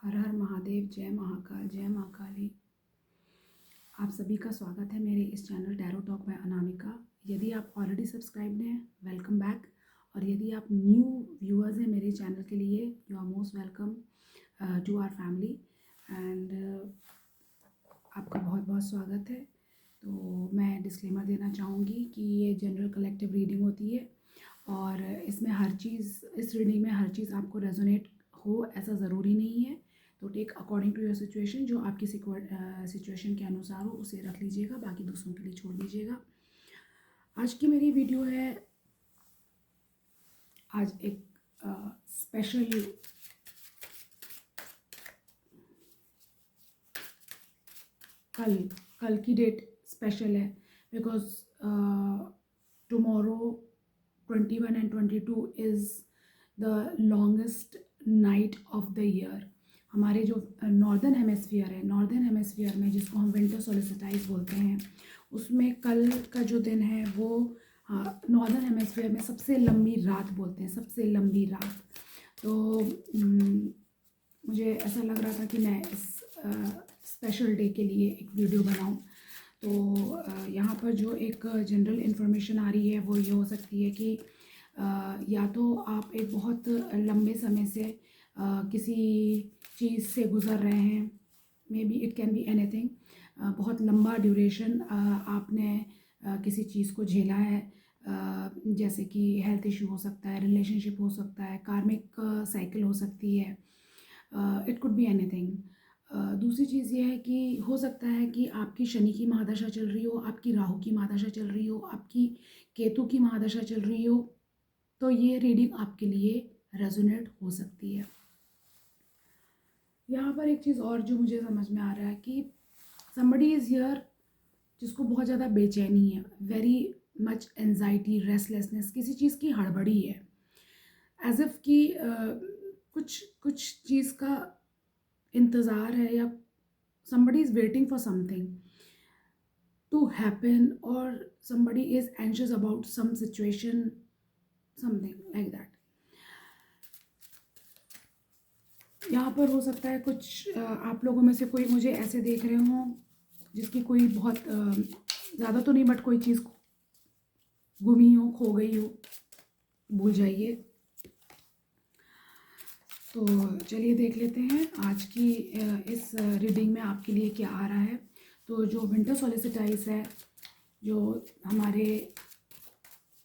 हर हर महादेव, जय महाकाल, जय माँ काली। आप सभी का स्वागत है मेरे इस channel tarot talk bye Anamika. यदि आप ऑलरेडी सब्सक्राइब्ड हैं, वेलकम बैक। और यदि आप न्यू व्यूअर्स हैं मेरे चैनल के लिए, you are most welcome to our family एंड आपका बहुत बहुत स्वागत है। तो मैं डिस्क्लेमर देना चाहूँगी कि ये जनरल कलेक्टिव रीडिंग होती है और इसमें हर चीज़, इस रीडिंग में हर चीज़ आपको रेजोनेट हो ऐसा ज़रूरी नहीं है। तो take according to your situation, जो आपकी सिचुएशन के अनुसार हो उसे रख लीजिएगा, बाकी दूसरों के लिए छोड़ दीजिएगा। आज की मेरी वीडियो है, आज एक स्पेशल कल की डेट स्पेशल है because tomorrow 21 and 22 is the longest night of the year. हमारे जो नॉर्दर्न हेमिस्फीयर है, नॉर्दर्न हेमिस्फीयर में जिसको हम विंटर सोलिस्टिस बोलते हैं, उसमें कल का जो दिन है वो नॉर्दर्न हेमिस्फीयर में सबसे लंबी रात बोलते हैं, सबसे लंबी रात। तो मुझे ऐसा लग रहा था कि मैं इस स्पेशल डे के लिए एक वीडियो बनाऊं। तो यहाँ पर जो एक जनरल इन्फॉर्मेशन आ रही है वो ये हो सकती है कि या तो आप एक बहुत लंबे समय से किसी चीज़ से गुज़र रहे हैं, may be it can be anything, बहुत लंबा ड्यूरेशन आपने किसी चीज़ को झेला है, जैसे कि हेल्थ इशू हो सकता है, रिलेशनशिप हो सकता है, कार्मिक साइकिल हो सकती है, इट कुड बी एनीथिंग। दूसरी चीज़ ये है कि हो सकता है कि आपकी शनि की महादशा चल रही हो, आपकी राहु की महादशा चल रही हो, आपकी केतु की महादशा चल रही हो, तो ये रीडिंग आपके लिए रेजोनेट हो सकती है। यहाँ पर एक चीज़ और जो मुझे समझ में आ रहा है कि somebody इज़ हियर जिसको बहुत ज़्यादा बेचैनी है, वेरी मच एनजाइटी, रेस्टलेसनेस, किसी चीज़ की हड़बड़ी है, एज इफ़ कि कुछ चीज़ का इंतज़ार है, या somebody is waiting for something to happen, or somebody is anxious about some situation, something like that. यहाँ पर हो सकता है कुछ आप लोगों में से कोई मुझे ऐसे देख रहे हों जिसकी कोई बहुत ज़्यादा तो नहीं, बट कोई चीज़ गुमी हो, खो गई हो, भूल जाइए। तो चलिए देख लेते हैं आज की इस रीडिंग में आपके लिए क्या आ रहा है। तो जो विंटर सोलिस्टिस है, जो हमारे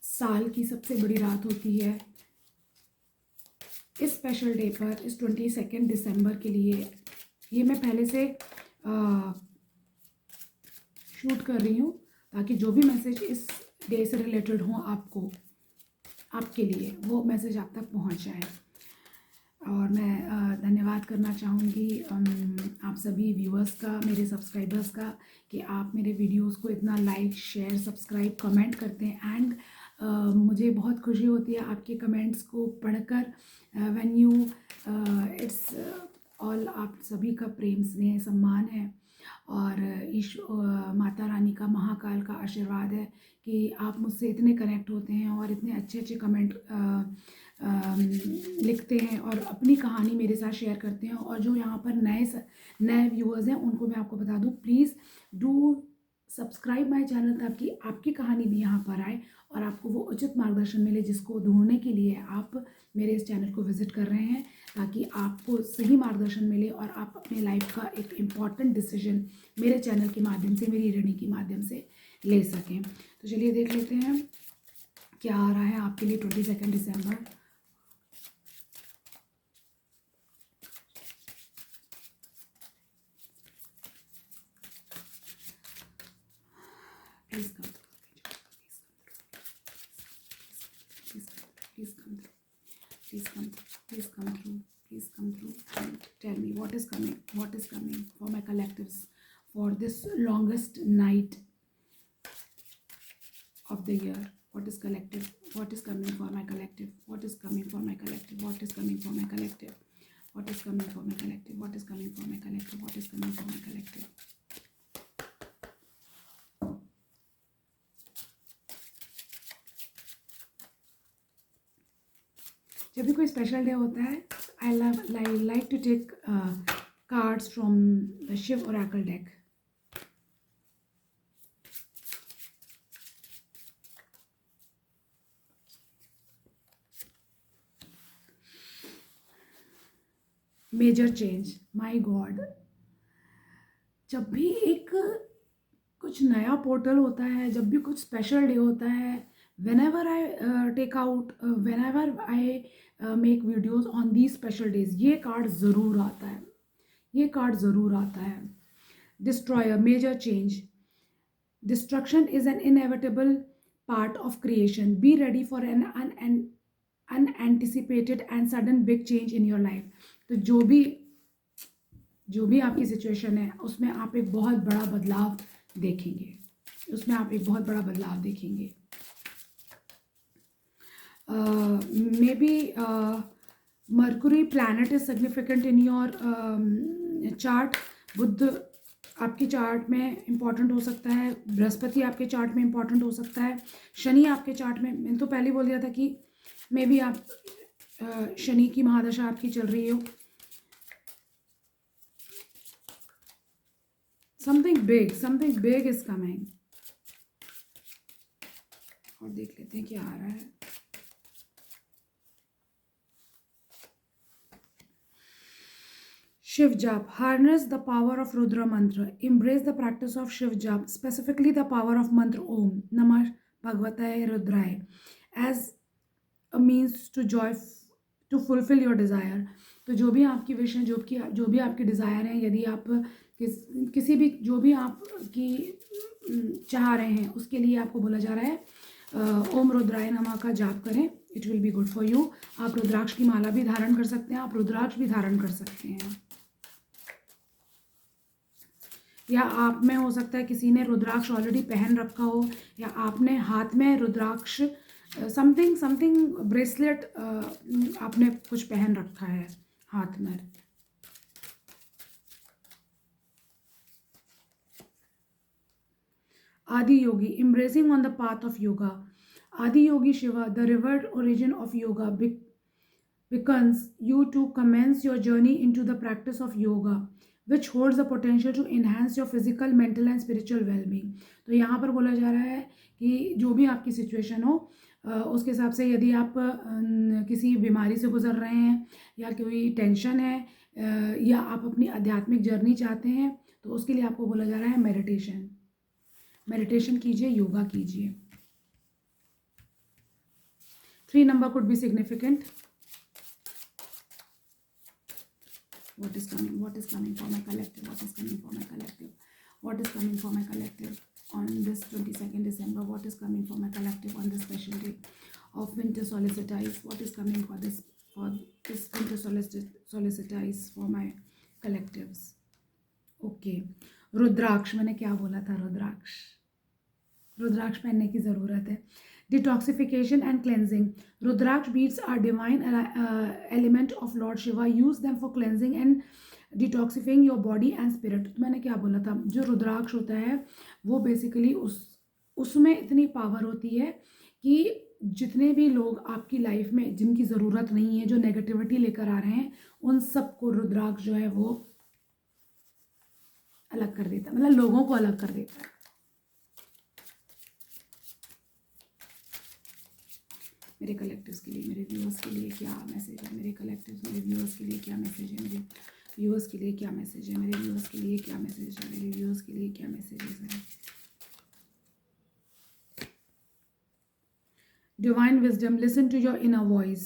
साल की सबसे बड़ी रात होती है, इस स्पेशल डे पर, इस 22 दिसंबर के लिए, ये मैं पहले से शूट कर रही हूँ ताकि जो भी मैसेज इस डे से रिलेटेड हो आपको, आपके लिए वो मैसेज आप तक पहुँच जाए। और मैं धन्यवाद करना चाहूँगी आप सभी व्यूअर्स का, मेरे सब्सक्राइबर्स का, कि आप मेरे वीडियोस को इतना लाइक, शेयर, सब्सक्राइब, कमेंट करते हैं। एंड मुझे बहुत खुशी होती है आपके कमेंट्स को पढ़कर, व्हेन यू इट्स ऑल, आप सभी का प्रेम, स्नेह, सम्मान है और माता रानी का, महाकाल का आशीर्वाद है कि आप मुझसे इतने कनेक्ट होते हैं और इतने अच्छे अच्छे कमेंट लिखते हैं और अपनी कहानी मेरे साथ शेयर करते हैं। और जो यहाँ पर नए व्यूअर्स हैं उनको मैं आपको बता दूँ, please do subscribe my channel ताकि आपकी कहानी भी यहाँ पर आए और आपको वो उचित मार्गदर्शन मिले जिसको ढूंढने के लिए आप मेरे इस चैनल को विज़िट कर रहे हैं, ताकि आपको सही मार्गदर्शन मिले और आप अपने लाइफ का एक इम्पॉर्टेंट डिसीजन मेरे चैनल के माध्यम से, मेरी रीडिंग के माध्यम से ले सकें। तो चलिए देख लेते हैं क्या आ रहा है आपके लिए 22 दिसंबर। Please come through. Please come through. Please come through. Please come through. Please come through. And tell me what is coming. What is coming for my collectives for this longest night of the year? What is collective? What is coming for my collective? What is coming for my collective? What is coming for my collective? What is coming for my collective? What is coming for my collective? What is coming for my collective? जब भी कोई special day होता है, I like to take cards from the Shiva oracle deck. Major change. My god, जब भी एक कुछ नया पोर्टल होता है, जब भी कुछ स्पेशल डे होता है, whenever I take out, whenever I make videos on these special days, ये कार्ड ज़रूर आता है, ये कार्ड ज़रूर आता है. Destroyer, major change. Destruction is an inevitable part of creation. Be ready for an unanticipated and sudden big change in your life. तो जो भी आपकी सिचुएशन है, उसमें आप एक बहुत बड़ा बदलाव देखेंगे, उसमें आप एक बहुत बड़ा बदलाव देखेंगे. May be Mercury planet is significant in your chart. बुध आपके चार्ट में इम्पॉर्टेंट हो सकता है, बृहस्पति आपके चार्ट में इम्पॉर्टेंट हो सकता है, शनि आपके चार्ट में, मैंने तो पहले ही बोल दिया था कि मे बी आप शनि की महादशा आपकी चल रही हो. Something big is coming. और देख लेते हैं क्या आ रहा है. शिव जाप. Harness the power of Rudra मंत्र. Embrace the practice of Shiv Jap, specifically the power of mantra Om Namah Bhagavataye Rudraya, as a means to fulfill your desire. तो जो भी आपकी विश है, जो भी आपकी डिज़ायर है, यदि आप किसी भी जो भी आप की चाह रहे हैं, उसके लिए आपको बोला जा रहा है ओम रुद्राय नमः का जाप करें. It will be good for you. आप रुद्राक्ष की माला भी धारण कर सकते हैं, आप रुद्राक्ष भी धारण कर सकते हैं, या आप में हो सकता है किसी ने रुद्राक्ष ऑलरेडी पहन रखा हो, या आपने हाथ में रुद्राक्ष समथिंग ब्रेसलेट आपने कुछ पहन रखा है हाथ में. Adi Yogi. Embracing on the path of yoga. Adi Yogi Shiva, the revered origin of yoga, beckons you to commence your journey into the practice of yoga, which holds the potential to enhance your physical, mental and spiritual well-being. तो यहाँ पर बोला जा रहा है कि जो भी आपकी सिचुएशन हो, उसके हिसाब से यदि आप किसी बीमारी से गुजर रहे हैं, या कोई टेंशन है, या आप अपनी आध्यात्मिक जर्नी चाहते हैं, तो उसके लिए आपको बोला जा रहा है मेडिटेशन कीजिए, योगा कीजिए. 3 number could be significant. What is coming for my collective? What is coming for my collective? What is coming for my collective on this 22nd December? What is coming for my collective on this special day of winter solstice? What is coming for this winter solstice for my collectives? Okay. रुद्राक्ष. मैंने क्या बोला था? रुद्राक्ष पहनने की ज़रूरत है. Detoxification and cleansing. Rudraksh beads are divine element of Lord Shiva. Use them for cleansing and detoxifying your body and spirit. तो मैंने क्या बोला था, जो रुद्राक्ष होता है वो बेसिकली उसमें इतनी पावर होती है कि जितने भी लोग आपकी लाइफ में जिनकी ज़रूरत नहीं है, जो नेगेटिविटी लेकर आ रहे हैं, उन सबको रुद्राक्ष जो है वो अलग कर देता है, मतलब लोगों को अलग कर देता है. मेरे कलेक्टिव्स के लिए, मेरे व्यूअर्स के लिए क्या मैसेज है? मेरे कलेक्टिव्स, मेरे व्यूअर्स के लिए क्या मैसेज है? मेरे व्यूअर्स के लिए क्या मैसेज है? मेरे व्यूअर्स के लिए क्या मैसेज है? मेरे व्यूअर्स के लिए क्या मैसेजेस हैं? Divine wisdom. Listen to your inner voice.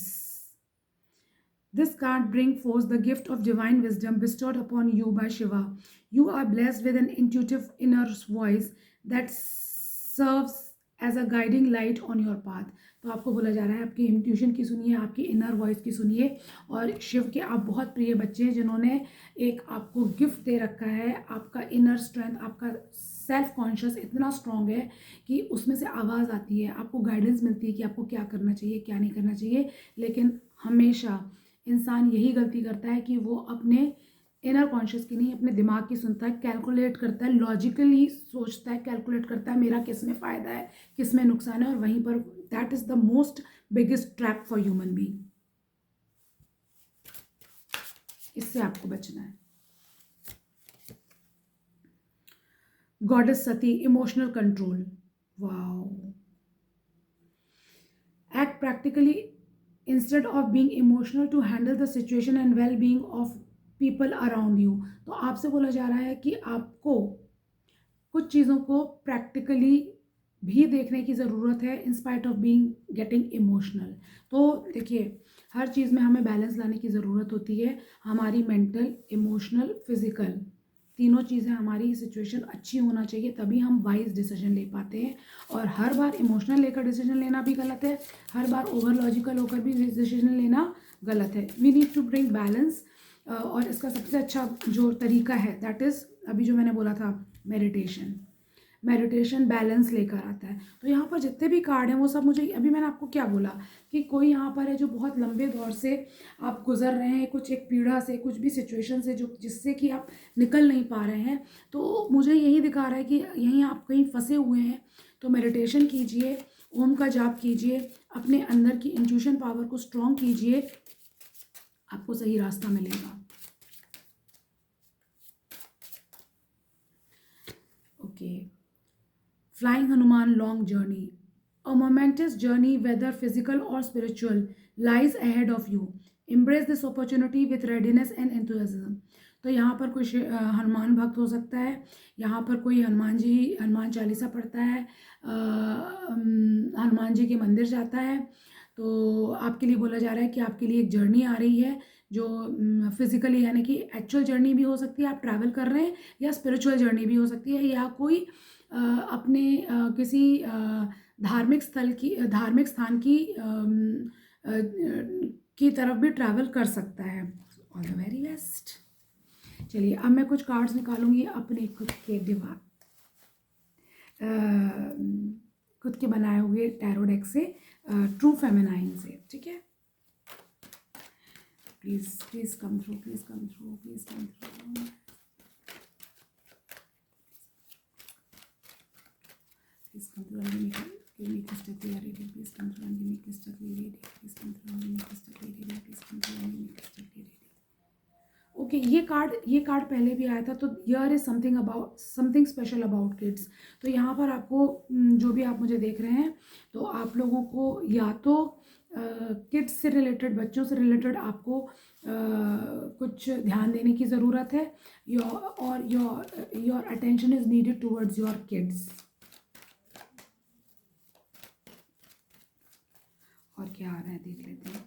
This card brings forth the gift of divine wisdom bestowed upon you by Shiva. You are blessed with an intuitive inner voice that serves as a guiding light on your path. तो आपको बोला जा रहा है आपकी intuition की सुनिए, आपकी इनर वॉइस की सुनिए. और शिव के आप बहुत प्रिय बच्चे हैं जिन्होंने एक आपको गिफ्ट दे रखा है. आपका इनर स्ट्रेंथ, आपका सेल्फ कॉन्शियस इतना स्ट्रांग है कि उसमें से आवाज़ आती है, आपको गाइडेंस मिलती है कि आपको क्या करना चाहिए, क्या नहीं करना चाहिए. लेकिन हमेशा इंसान यही गलती करता है कि वो अपने इनर कॉन्शियस की नहीं, अपने दिमाग की सुनता है, कैलकुलेट करता है, लॉजिकली सोचता है, कैलकुलेट करता है मेरा किस में फ़ायदा है, किस में नुकसान है. और वहीं पर that is the most biggest trap for human being. इससे आपको बचना है। Goddess Sati, emotional control. Wow. Act practically instead of being emotional to handle the situation and well-being of people around you। तो आपसे बोला जा रहा है कि आपको कुछ चीज़ों को प्रैक्टिकली भी देखने की ज़रूरत है in spite of being getting emotional. तो देखिए, हर चीज़ में हमें बैलेंस लाने की ज़रूरत होती है। हमारी मेंटल, इमोशनल, फिजिकल तीनों चीज़ें, हमारी सिचुएशन अच्छी होना चाहिए, तभी हम वाइज डिसीजन ले पाते हैं। और हर बार इमोशनल लेकर डिसीजन लेना भी गलत है, हर बार ओवर लॉजिकल होकर भी डिसीजन लेना गलत है। We need to bring balance. और इसका सबसे अच्छा जो तरीका है दैट इज़, अभी जो मैंने बोला था, मेडिटेशन। मेडिटेशन बैलेंस लेकर आता है। तो यहाँ पर जितने भी कार्ड हैं वो सब मुझे, अभी मैंने आपको क्या बोला कि कोई यहाँ पर है जो बहुत लंबे दौर से आप गुजर रहे हैं, कुछ एक पीड़ा से, कुछ भी सिचुएशन से जो जिससे कि आप निकल नहीं पा रहे हैं। तो मुझे यही दिखा रहा है कि यहीं आप कहीं फंसे हुए हैं। तो मेडिटेशन कीजिए, ओम का जाप कीजिए, अपने अंदर की इंट्यूशन पावर को स्ट्रॉन्ग कीजिए, आपको सही रास्ता मिलेगा। Okay. Flying Hanuman long journey. A momentous journey, whether physical or spiritual, lies ahead of you. Embrace this opportunity with readiness and enthusiasm. तो यहाँ पर कोई हनुमान भक्त हो सकता है, यहाँ पर कोई हनुमान चालीसा पढ़ता है, हनुमान जी के मंदिर जाता है। तो आपके लिए बोला जा रहा है कि आपके लिए एक जर्नी आ रही है जो फिजिकली, यानी कि एक्चुअल जर्नी भी हो सकती है, आप ट्रैवल कर रहे हैं, या स्पिरिचुअल जर्नी भी हो सकती है, या कोई अपने किसी धार्मिक स्थान की तरफ भी ट्रैवल कर सकता है। All the very best. चलिए, अब मैं कुछ कार्ड्स निकालूंगी अपने खुद के बनाए हुए टैरो डेक से, ट्रू फेमिनाइन से। ठीक है, please come through, please come through, please come through. Please come through and give me crystal clarity. Please come through and give me crystal clarity. Please come through and give me crystal clarity. Please come through and give me crystal clarity. Okay, ये card पहले भी आया था। तो here is something special about kids. तो यहाँ पर आपको जो भी आप मुझे देख रहे हैं, तो आप लोगों को या तो किड्स से रिलेटेड, बच्चों से रिलेटेड आपको कुछ ध्यान देने की ज़रूरत है, your attention is needed towards your kids. और क्या आ रहा है देख लेते हैं।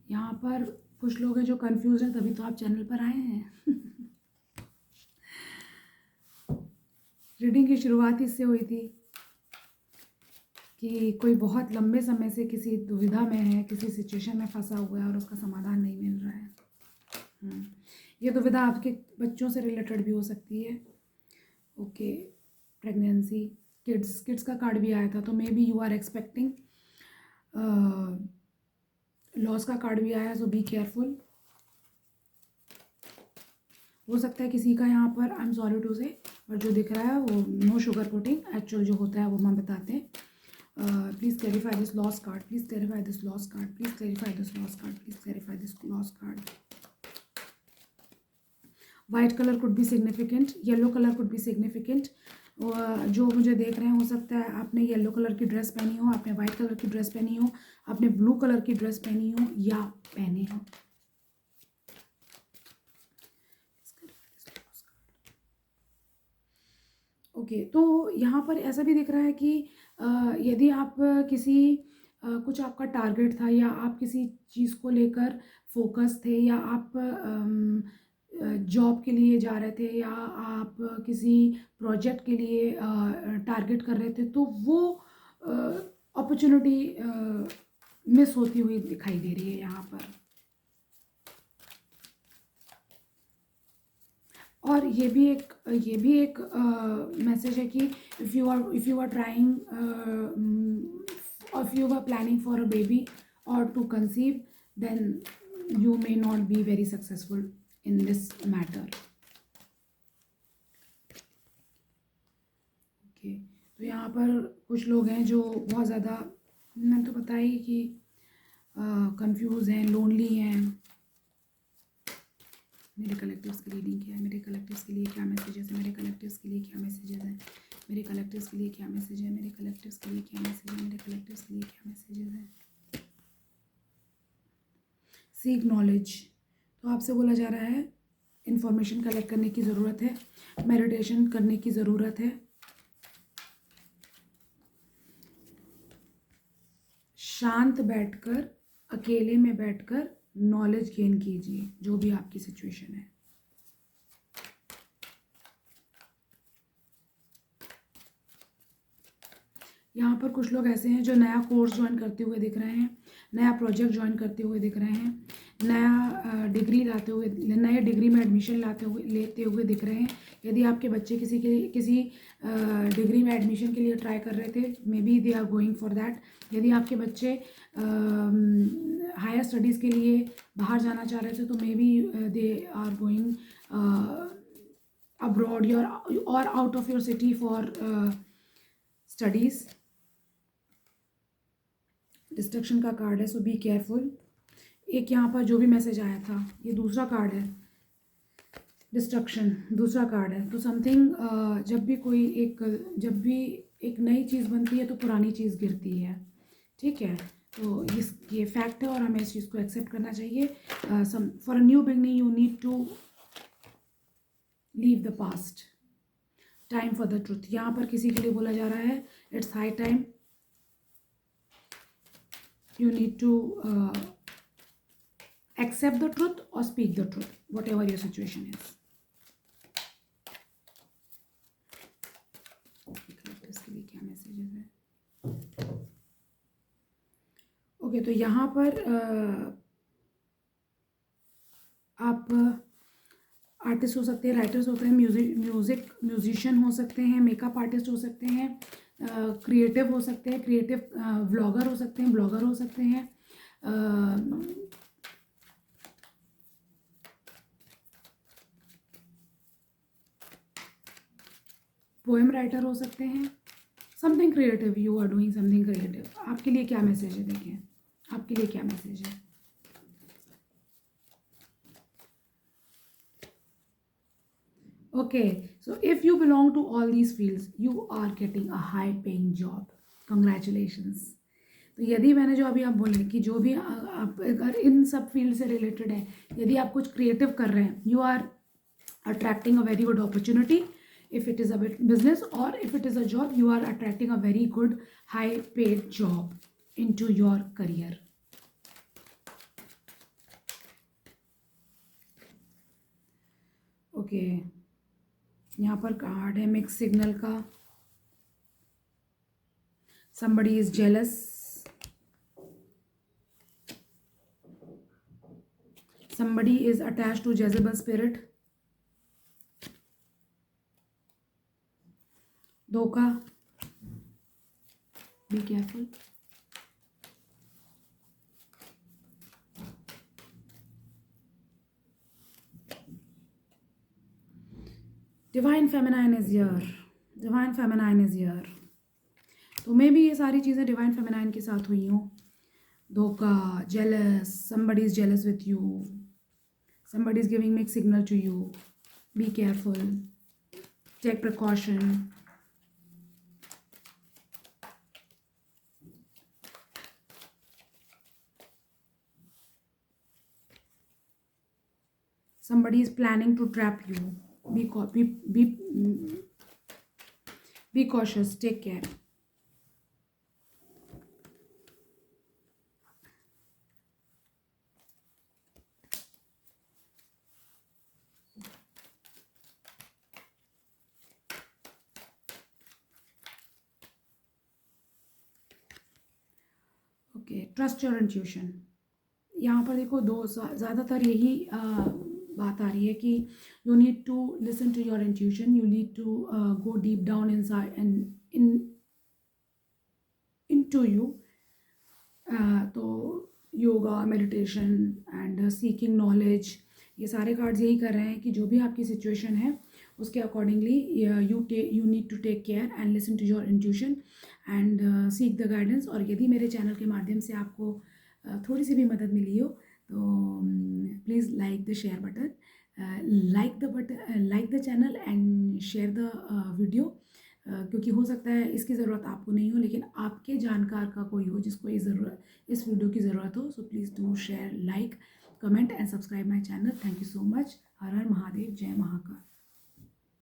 यहाँ पर कुछ लोग हैं जो कंफ्यूज हैं, तभी तो आप चैनल पर आए हैं। रीडिंग की शुरुआत इससे हुई थी कि कोई बहुत लंबे समय से किसी दुविधा में है, किसी सिचुएशन में फंसा हुआ है और उसका समाधान नहीं मिल रहा है। ये दुविधा आपके बच्चों से रिलेटेड भी हो सकती है। ओके, प्रेगनेंसी, किड्स का कार्ड भी आया था। तो may be you are expecting, loss का कार्ड भी आया, सो बी केयरफुल। हो सकता है किसी का यहाँ पर, आई एम सॉरी टू से, और जो दिख रहा है वो नो शुगर कोटिंग, एक्चुअल जो होता है वो हम बताते हैं। Please clarify this lost card. Please clarify this lost card. Please clarify this lost card. Please clarify this lost card. White color could be significant. Yellow color could be significant. जो मुझे देख रहे हैं, हो सकता है आपने येलो कलर की ड्रेस पहनी हो, आपने वाइट कलर की ड्रेस पहनी हो, आपने ब्लू कलर की ड्रेस पहनी हो या पहने हो। ओके, तो यहाँ पर ऐसा भी दिख रहा है कि यदि आप कुछ आपका टारगेट था, या आप किसी चीज़ को लेकर फोकस थे, या आप जॉब के लिए जा रहे थे, या आप किसी प्रोजेक्ट के लिए टारगेट कर रहे थे, तो वो अपॉर्चुनिटी मिस होती हुई दिखाई दे रही है यहाँ पर। और ये भी एक मैसेज है कि if you are trying, if you are planning for a baby or to conceive, then you may not be very successful in this matter. Okay, तो यहाँ पर कुछ लोग हैं जो बहुत ज़्यादा, मैंने तो बताया ही कि कंफ्यूज हैं, लोनली हैं. मेरे कलेक्टिव्स की रीडिंग क्या है, मेरे कलेक्टिव्स के लिए क्या मैसेजेस है, मेरे कलेक्टिव्स के लिए क्या मैसेजेस हैं, मेरे कलेक्टिव्स के लिए क्या मैसेज है, मेरे कलेक्टिव्स के लिए क्या मैसेज है, मेरे कलेक्टिव्स के लिए क्या मैसेजेस हैं. सीक नॉलेज, तो आपसे बोला जा रहा है इंफॉर्मेशन कलेक्ट करने की ज़रूरत है, मेडिटेशन करने की ज़रूरत है, शांत बैठकर, अकेले में बैठकर नॉलेज गेन कीजिए, जो भी आपकी सिचुएशन है. यहाँ पर कुछ लोग ऐसे हैं जो नया कोर्स ज्वाइन करते हुए दिख रहे हैं, नया प्रोजेक्ट ज्वाइन करते हुए दिख रहे हैं, नया डिग्री लाते हुए, नए डिग्री में एडमिशन लेते हुए दिख रहे हैं. यदि आपके बच्चे किसी डिग्री में एडमिशन के लिए ट्राई कर रहे थे, may be they are going for that. यदि आपके बच्चे हायर स्टडीज़ के लिए बाहर जाना चाह रहे थे, तो may be they are going abroad or out of your city for studies. Destruction का कार्ड है, सो बी केयरफुल. एक यहाँ पर जो भी मैसेज आया था, ये दूसरा कार्ड है, डिस्ट्रक्शन दूसरा कार्ड है. तो समथिंग जब भी एक नई चीज़ बनती है तो पुरानी चीज़ गिरती है. ठीक है, तो ये फैक्ट है और हमें इस चीज़ को एक्सेप्ट करना चाहिए. For a new beginning you need to leave the past, time for the truth. यहाँ पर किसी के लिए बोला जा रहा है it's high time, you need to accept the truth or speak the truth, whatever your situation is. इसके लिए क्या मैसेजेस है? ओके, तो यहाँ पर आप आर्टिस्ट हो सकते हैं, राइटर्स होते हैं, म्यूजिशियन हो सकते हैं, मेकअप आर्टिस्ट हो सकते हैं, क्रिएटिव हो सकते हैं, क्रिएटिव व्लॉगर हो सकते हैं, ब्लॉगर हो सकते हैं, पोएम राइटर हो सकते हैं. Something creative, you are doing something creative. आपके लिए क्या मैसेज है, देखिए आपके लिए क्या मैसेज है. Okay, so if you belong to all these fields, you are getting a high paying job. Congratulations. तो यदि मैंने जो अभी आप बोले कि जो भी आप अगर इन सब फील्ड से रिलेटेड है, यदि आप कुछ क्रिएटिव कर रहे हैं, you are attracting a very good opportunity. If it is a business or if it is a job, you are attracting a very good high paid job into your career. Okay. यहाँ पर card है mix signal का. somebody is jealous, somebody is attached to Jezebel spirit. धोखा, be careful. Divine feminine is here, divine feminine is here. तो may be ये सारी चीज़ें divine feminine के साथ हुई हों. धोखा, jealous, somebody is jealous with you, somebody is giving mixed signal to you. Be careful, take precaution. Somebody is planning to trap you. Be cautious, take care. Okay, trust your intuition. यहाँ पर देखो ज़्यादातर यही बात आ रही है कि you need to listen to your intuition, you need to go deep down inside and into you. तो yoga, meditation and seeking knowledge, ये सारे कार्ड्स यही कर रहे हैं कि जो भी आपकी सिचुएशन है उसके accordingly you need to take care and listen to your intuition and seek the guidance. और यदि मेरे चैनल के माध्यम से आपको थोड़ी सी भी मदद मिली हो तो please like the share button, like the channel and share the video, क्योंकि हो सकता है इसकी ज़रूरत आपको नहीं हो लेकिन आपके जानकार का कोई हो जिसको इस वीडियो की ज़रूरत हो। So please do share, like, comment and subscribe my channel. Thank you so much. हर हर महादेव, जय महाकाल।